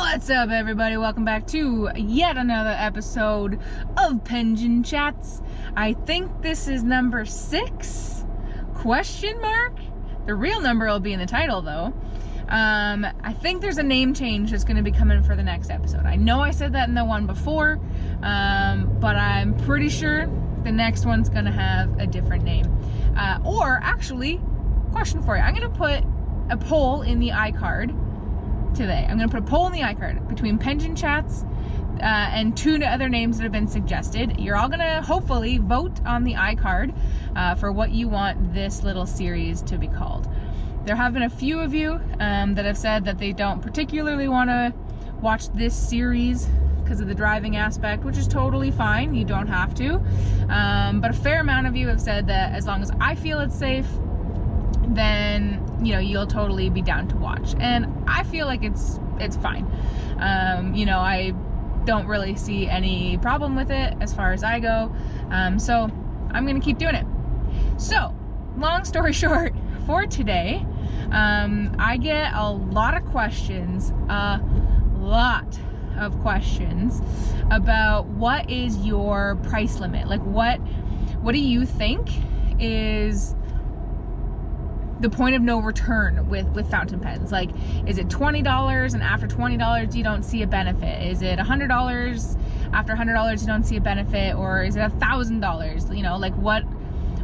What's up, everybody? Welcome back to yet another episode of Pengine Chats. I think this is number 6? Question mark? The real number will be in the title, though. I think there's a name change that's going to be coming for the next episode. I know I said that in the one before, but I'm pretty sure the next one's going to have a different name. Or actually, question for you. I'm going to put a poll in the iCard today. I'm going to put a poll in the iCard between Pengine Chats and 2 other names that have been suggested. You're all going to hopefully vote on the iCard for what you want this little series to be called. There have been a few of you that have said that they don't particularly want to watch this series because of the driving aspect, which is totally fine. You don't have to. But a fair amount of you have said that as long as I feel it's safe, then you'll totally be down to watch, and I feel like it's fine. I don't really see any problem with it as far as I go, so I'm gonna keep doing it. So long story short, for today, I get a lot of questions about what is your price limit, like what do you think is the point of no return with fountain pens? Like, is it $20 and after $20 you don't see a benefit? Is it $100 after $100 you don't see a benefit? Or is it $1,000? Like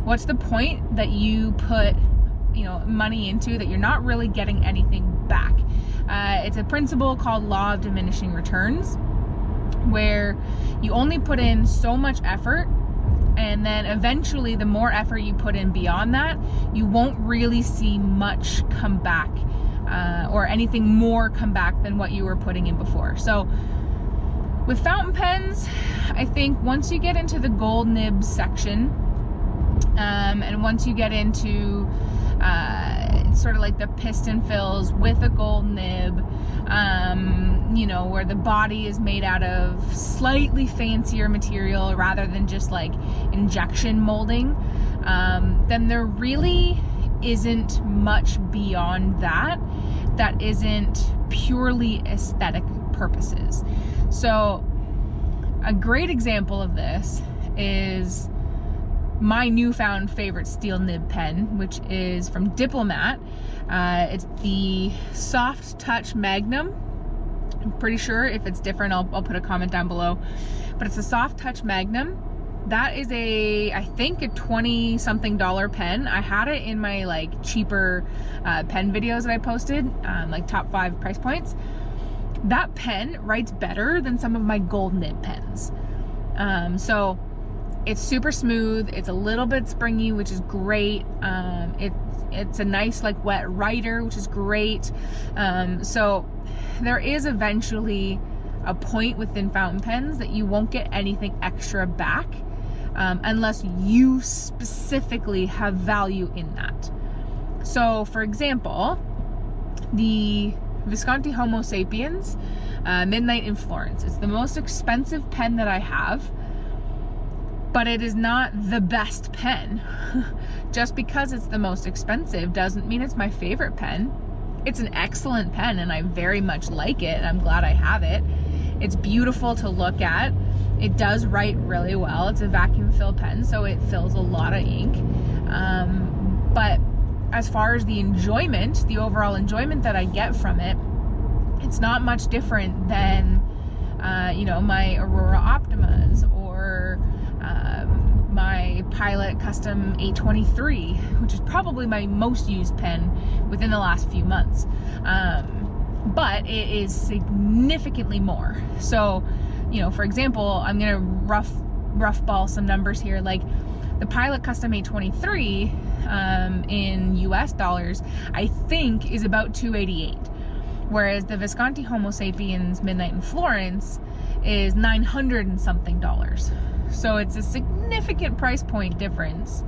what's the point that you put money into that you're not really getting anything back? It's a principle called law of diminishing returns, where you only put in so much effort, and then eventually the more effort you put in beyond that, you won't really see much come back, or anything more come back than what you were putting in before. So with fountain pens, I think once you get into the gold nib section, and once you get into sort of like the piston fills with a gold nib, where the body is made out of slightly fancier material rather than just like injection molding, then there really isn't much beyond that isn't purely aesthetic purposes. So a great example of this is my newfound favorite steel nib pen, which is from Diplomat. It's the Soft Touch Magnum. I'm pretty sure if it's different, I'll put a comment down below. But it's a Soft Touch Magnum. That is I think a $20-something pen. I had it in my cheaper pen videos that I posted, like top 5 price points. That pen writes better than some of my gold nib pens. So it's super smooth. It's a little bit springy, which is great. It's a nice wet writer, which is great. So there is eventually a point within fountain pens that you won't get anything extra back, unless you specifically have value in that. So for example, the Visconti Homo Sapiens Midnight in Florence. It's the most expensive pen that I have, but it is not the best pen. Just because it's the most expensive doesn't mean it's my favorite pen. It's an excellent pen and I very much like it, and I'm glad I have it. It's beautiful to look at. It does write really well. It's a vacuum fill pen, so it fills a lot of ink. But as far as the enjoyment, the overall enjoyment that I get from it, it's not much different than my Aurora Optimas, or my Pilot Custom 823, which is probably my most used pen within the last few months. But it is significantly more. So, for example, I'm gonna rough ball some numbers here. Like the Pilot Custom 823 in US dollars, I think is about $288. Whereas the Visconti Homo Sapiens Midnight in Florence is $900 and something. So it's a significant price point difference,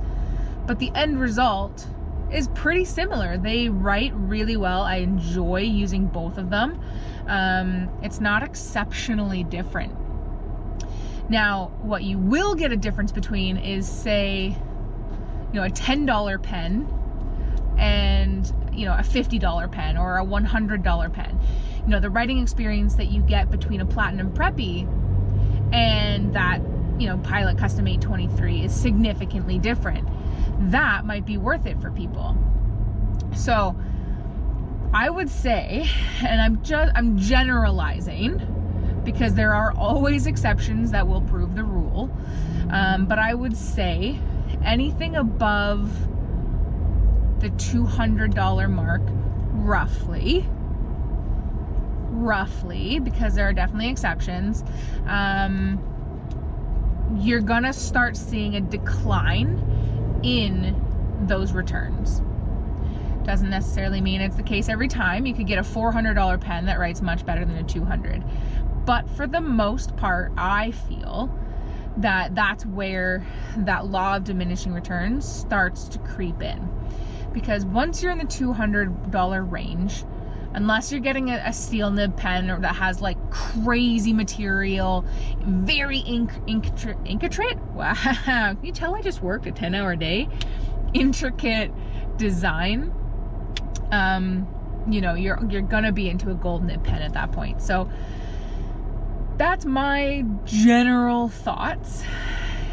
but the end result is pretty similar. They write really well. I enjoy using both of them. It's not exceptionally different. Now, what you will get a difference between is, say, a $10 pen and a $50 pen or a $100 pen. you know, the writing experience that you get between a Platinum Preppy and that, you know, Pilot Custom 823 is significantly different. That might be worth it for people. So I would say, and I'm generalizing because there are always exceptions that will prove the rule, but I would say anything above the $200 mark, roughly, because there are definitely exceptions, you're gonna start seeing a decline in those returns. Doesn't necessarily mean it's the case every time. You could get a $400 pen that writes much better than a $200. But for the most part, I feel that that's where that law of diminishing returns starts to creep in. Because once you're in the $200 range, unless you're getting a steel nib pen or that has like crazy material, very intricate, wow, can you tell I just worked a 10-hour day? Intricate design, you know, you're gonna be into a gold nib pen at that point. So that's my general thoughts.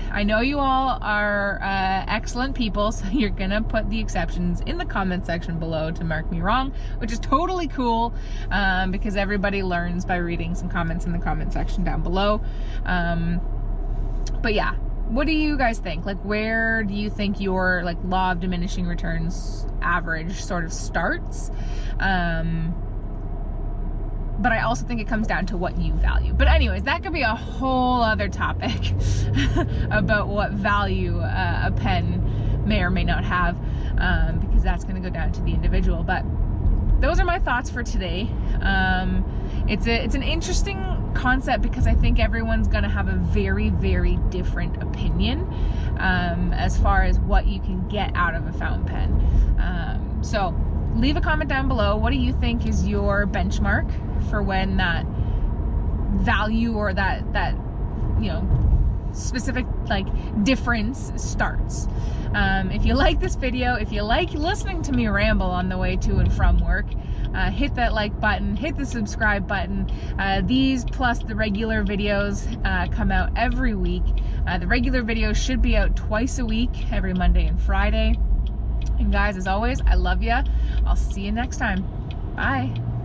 I know you all are excellent people, so you're gonna put the exceptions in the comment section below to mark me wrong, which is totally cool, because everybody learns by reading some comments in the comment section down below. But yeah, what do you guys think? Like, where do you think your like law of diminishing returns average sort of starts? But I also think it comes down to what you value. But anyways, that could be a whole other topic about what value a pen may or may not have, because that's going to go down to the individual. But those are my thoughts for today. It's an interesting concept because I think everyone's going to have a very, very different opinion as far as what you can get out of a fountain pen. So leave a comment down below. What do you think is your benchmark for when that value or that you know, specific like difference starts? If you like this video, if you like listening to me ramble on the way to and from work, hit that like button, hit the subscribe button. These plus the regular videos come out every week. The regular videos should be out twice a week, every Monday and Friday. And guys, as always, I love ya. I'll see you next time. Bye.